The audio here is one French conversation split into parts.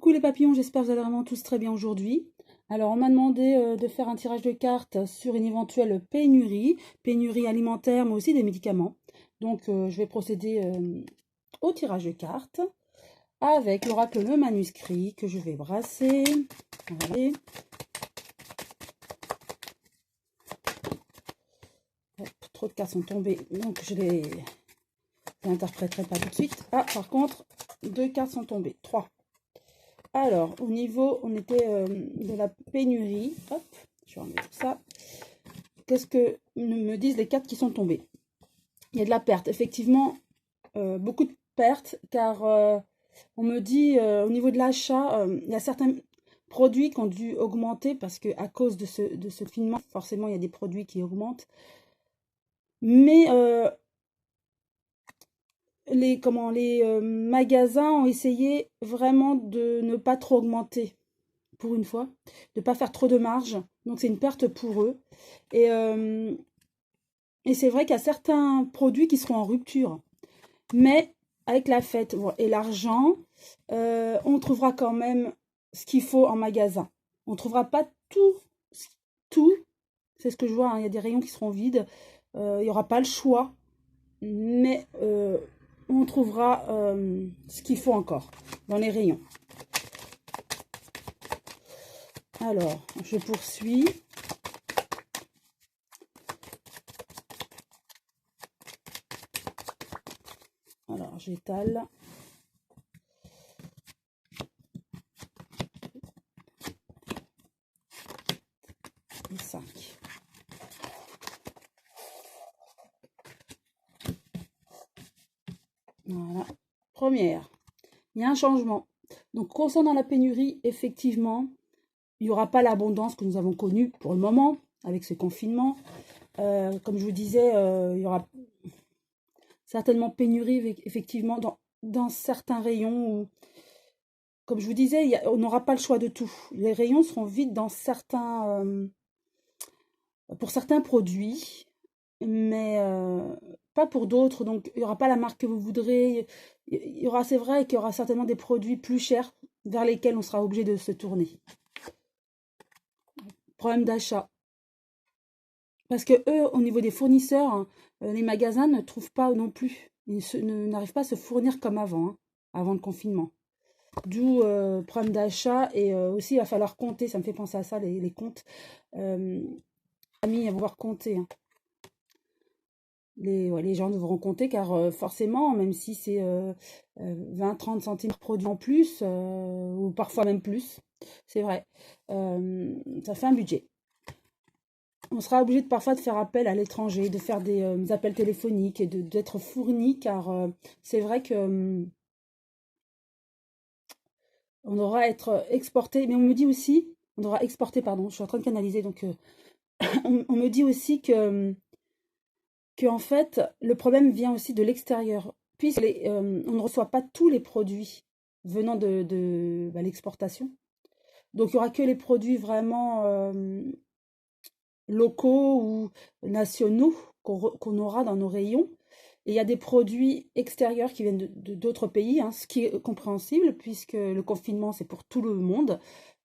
Coucou les papillons, j'espère que vous allez vraiment tous très bien aujourd'hui. Alors on m'a demandé de faire un tirage de cartes sur une éventuelle pénurie alimentaire mais aussi des médicaments. Donc je vais procéder au tirage de cartes avec l'oracle le manuscrit que je vais brasser. Allez. Hop, trop de cartes sont tombées, donc je les interpréterai pas tout de suite. Ah, par contre, 2 cartes sont tombées, 3. Alors, au niveau, on était de la pénurie. Hop, je vais enlever tout ça. Qu'est-ce que me disent les cartes qui sont tombées? Il y a de la perte, effectivement, beaucoup de pertes, car on me dit au niveau de l'achat, il y a certains produits qui ont dû augmenter parce que à cause de ce confinement, forcément, il y a des produits qui augmentent. Mais les magasins ont essayé vraiment de ne pas trop augmenter pour une fois, de ne pas faire trop de marge. Donc c'est une perte pour eux. Et, euh, et c'est vrai qu'il y a certains produits qui seront en rupture. Mais avec la fête et l'argent, on trouvera quand même ce qu'il faut en magasin. On ne trouvera pas tout. C'est ce que je vois, hein, il y a des rayons qui seront vides. Il n'y aura pas le choix. Mais on trouvera ce qu'il faut encore dans les rayons. Alors, je poursuis. Alors, j'étale. Et 5. Voilà. Première. Il y a un changement. Donc, concernant la pénurie, effectivement, il n'y aura pas l'abondance que nous avons connue pour le moment, avec ce confinement. Comme je vous disais, il y aura certainement pénurie, effectivement, dans certains rayons. Où, comme je vous disais, on n'aura pas le choix de tout. Les rayons seront vides pour certains produits, mais pas pour d'autres. Donc, il n'y aura pas la marque que vous voudrez. C'est vrai qu'il y aura certainement des produits plus chers vers lesquels on sera obligé de se tourner. Problème d'achat. Parce que eux, au niveau des fournisseurs, hein, les magasins ne trouvent pas non plus. Ils n'arrivent pas à se fournir comme avant, hein, avant le confinement. D'où problème d'achat et aussi il va falloir compter. Ça me fait penser à ça, les comptes. Amis, à pouvoir compter. Hein. Les gens devront compter car forcément, même si c'est 20-30 centimes par produit en plus, ou parfois même plus, c'est vrai, ça fait un budget. On sera obligé parfois de faire appel à l'étranger, de faire des appels téléphoniques et d'être fourni car c'est vrai que on devra être exporté, mais on me dit aussi, on devra exporter, pardon, je suis en train de canaliser, donc on me dit aussi que en fait, le problème vient aussi de l'extérieur, puisque on ne reçoit pas tous les produits venant de l'exportation. Donc il n'y aura que les produits vraiment locaux ou nationaux qu'on aura dans nos rayons. Et il y a des produits extérieurs qui viennent d'autres pays, hein, ce qui est compréhensible puisque le confinement, c'est pour tout le monde.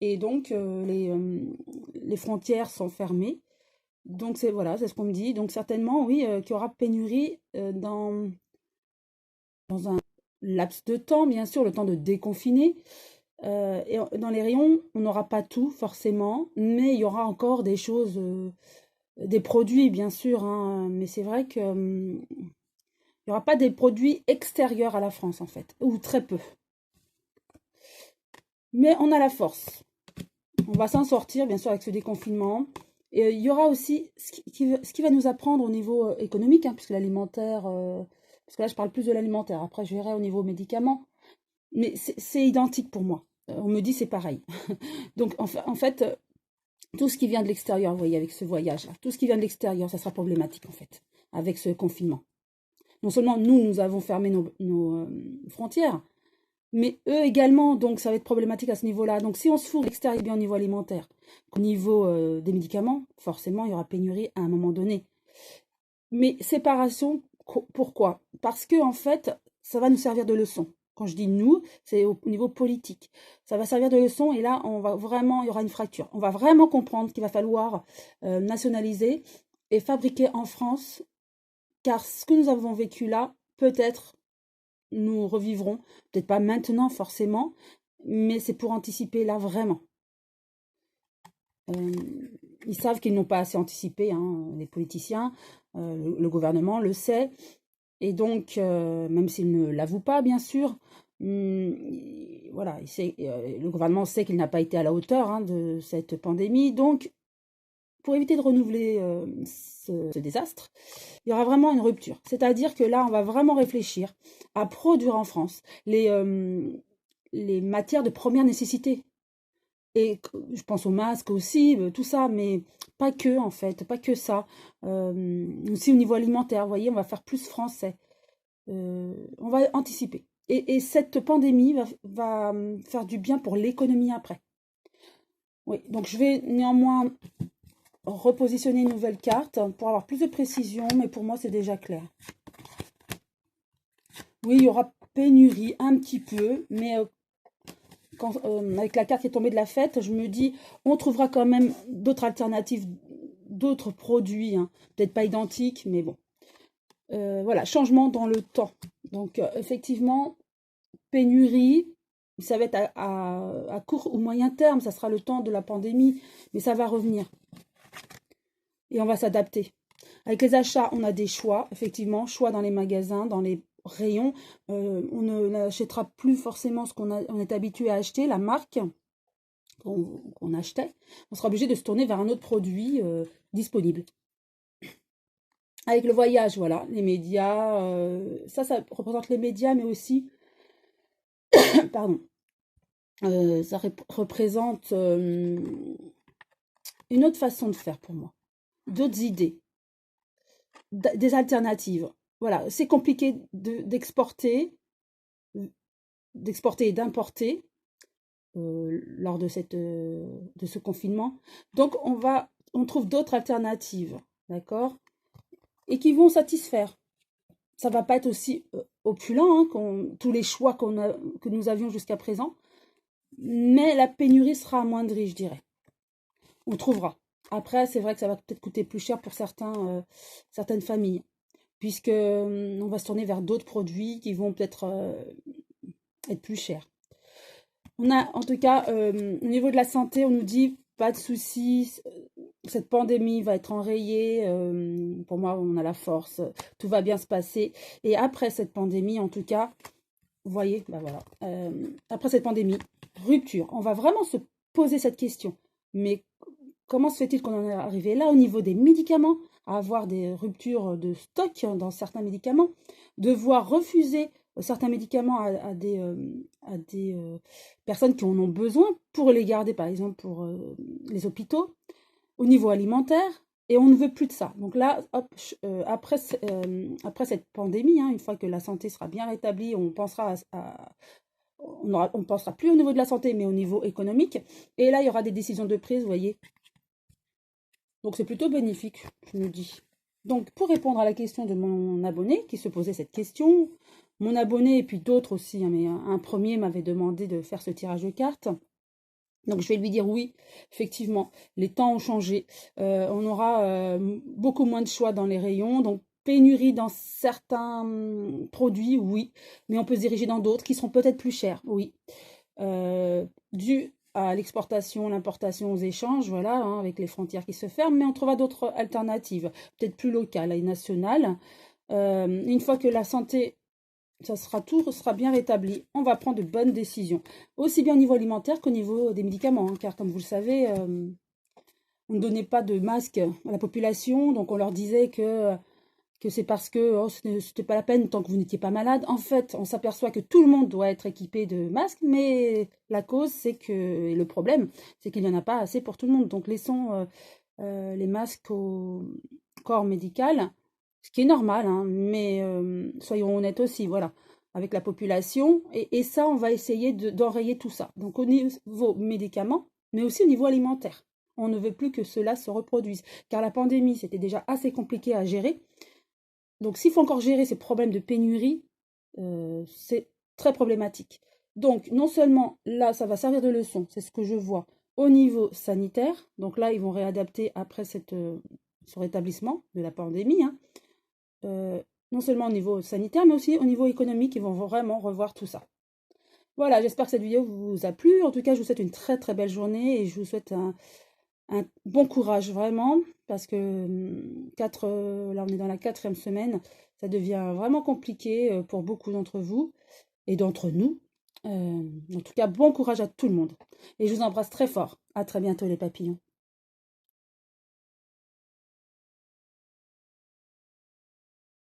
Et donc, les frontières sont fermées. Donc, voilà, c'est ce qu'on me dit. Donc, certainement, oui, qu'il y aura pénurie dans un laps de temps, bien sûr, le temps de déconfiner. Et dans les rayons, on n'aura pas tout, forcément, mais il y aura encore des choses, des produits, bien sûr, hein, mais c'est vrai que il n'y aura pas des produits extérieurs à la France, en fait, ou très peu. Mais on a la force. On va s'en sortir, bien sûr, avec ce déconfinement. Et il y aura aussi ce qui va nous apprendre au niveau économique, hein, puisque l'alimentaire, parce que là, je parle plus de l'alimentaire. Après, je verrai au niveau médicaments. Mais c'est identique pour moi. On me dit c'est pareil. Donc, en fait, tout ce qui vient de l'extérieur, vous voyez, avec ce voyage-là, tout ce qui vient de l'extérieur, ça sera problématique, en fait, avec ce confinement. Non seulement nous avons fermé nos frontières, mais eux également, donc ça va être problématique à ce niveau-là. Donc si on se fout de l'extérieur bien au niveau alimentaire, au niveau des médicaments, forcément il y aura pénurie à un moment donné. Mais séparation, pourquoi? Parce que en fait, ça va nous servir de leçon. Quand je dis nous, c'est au niveau politique. Ça va servir de leçon et là, on va vraiment, il y aura une fracture. On va vraiment comprendre qu'il va falloir nationaliser et fabriquer en France, car ce que nous avons vécu là, peut-être nous revivrons, peut-être pas maintenant forcément, mais c'est pour anticiper là vraiment. Ils savent qu'ils n'ont pas assez anticipé, hein, les politiciens, le gouvernement le sait, et donc, même s'il ne l'avoue pas, bien sûr, voilà, le gouvernement sait qu'il n'a pas été à la hauteur, hein, de cette pandémie, donc pour éviter de renouveler ce désastre, il y aura vraiment une rupture. C'est-à-dire que là, on va vraiment réfléchir à produire en France les matières de première nécessité. Et je pense aux masques aussi, tout ça, mais pas que en fait, pas que ça. Aussi au niveau alimentaire, vous voyez, on va faire plus français. On va anticiper. Et cette pandémie va faire du bien pour l'économie après. Oui, donc je vais néanmoins repositionner une nouvelle carte pour avoir plus de précision, mais pour moi c'est déjà clair. Oui, il y aura pénurie un petit peu, mais avec la carte qui est tombée de la fête, je me dis, on trouvera quand même d'autres alternatives, d'autres produits, hein. Peut-être pas identiques, mais bon. Voilà, changement dans le temps. Donc, effectivement, pénurie, ça va être à court ou moyen terme, ça sera le temps de la pandémie, mais ça va revenir. Et on va s'adapter. Avec les achats, on a des choix, effectivement, choix dans les magasins, dans les rayons. On n'achètera plus forcément ce on est habitué à acheter, la marque qu'on achetait. On sera obligé de se tourner vers un autre produit disponible. Avec le voyage, voilà, les médias, ça représente les médias, mais aussi, pardon, ça représente une autre façon de faire pour moi, d'autres idées, des alternatives. Voilà, c'est compliqué d'exporter et d'importer lors de ce confinement. Donc, on trouve d'autres alternatives, d'accord, et qui vont satisfaire. Ça va pas être aussi opulent, hein, tous les choix que nous avions jusqu'à présent, mais la pénurie sera amoindrie, je dirais. On trouvera. Après, c'est vrai que ça va peut-être coûter plus cher pour certaines familles, puisque on va se tourner vers d'autres produits qui vont peut-être être plus chers. On a, en tout cas, au niveau de la santé, on nous dit pas de soucis, cette pandémie va être enrayée. Pour moi, on a la force, tout va bien se passer. Et après cette pandémie, en tout cas, vous voyez, ben voilà, après cette pandémie, rupture. On va vraiment se poser cette question. Mais comment se fait-il qu'on en est arrivé là au niveau des médicaments, à avoir des ruptures de stock dans certains médicaments, devoir refuser certains médicaments à des personnes qui en ont besoin pour les garder, par exemple pour les hôpitaux, au niveau alimentaire, et on ne veut plus de ça. Donc là, hop, après cette pandémie, hein, une fois que la santé sera bien rétablie, on pensera on pensera plus au niveau de la santé, mais au niveau économique. Et là, il y aura des décisions de prise, vous voyez. Donc c'est plutôt bénéfique, je me dis. Donc pour répondre à la question de mon abonné qui se posait cette question, mon abonné et puis d'autres aussi, hein, mais un premier m'avait demandé de faire ce tirage de cartes. Donc je vais lui dire oui, effectivement, les temps ont changé. On aura beaucoup moins de choix dans les rayons, donc pénurie dans certains produits, oui, mais on peut se diriger dans d'autres qui seront peut-être plus chers, oui. Dû à l'exportation, l'importation, aux échanges, voilà, hein, avec les frontières qui se ferment, mais on trouvera d'autres alternatives, peut-être plus locales et nationales. Une fois que la santé, tout sera bien rétabli, on va prendre de bonnes décisions, aussi bien au niveau alimentaire qu'au niveau des médicaments, hein, car comme vous le savez, on ne donnait pas de masque à la population, donc on leur disait que c'est parce que oh, ce n'était pas la peine tant que vous n'étiez pas malade. En fait, on s'aperçoit que tout le monde doit être équipé de masques, mais la cause, et le problème, c'est qu'il n'y en a pas assez pour tout le monde. Donc laissons les masques au corps médical, ce qui est normal, hein, mais soyons honnêtes aussi, voilà, avec la population. Et ça, on va essayer d'enrayer tout ça. Donc au niveau médicaments, mais aussi au niveau alimentaire. On ne veut plus que cela se reproduise, car la pandémie, c'était déjà assez compliqué à gérer. Donc s'il faut encore gérer ces problèmes de pénurie, c'est très problématique. Donc, non seulement là, ça va servir de leçon, c'est ce que je vois au niveau sanitaire. Donc là, ils vont réadapter après ce rétablissement de la pandémie, hein. Non seulement au niveau sanitaire, mais aussi au niveau économique, ils vont vraiment revoir tout ça. Voilà, j'espère que cette vidéo vous a plu. En tout cas, je vous souhaite une très très belle journée et je vous souhaite un bon courage vraiment, parce que là on est dans la 4e semaine, ça devient vraiment compliqué pour beaucoup d'entre vous et d'entre nous. En tout cas, bon courage à tout le monde. Et je vous embrasse très fort. À très bientôt les papillons.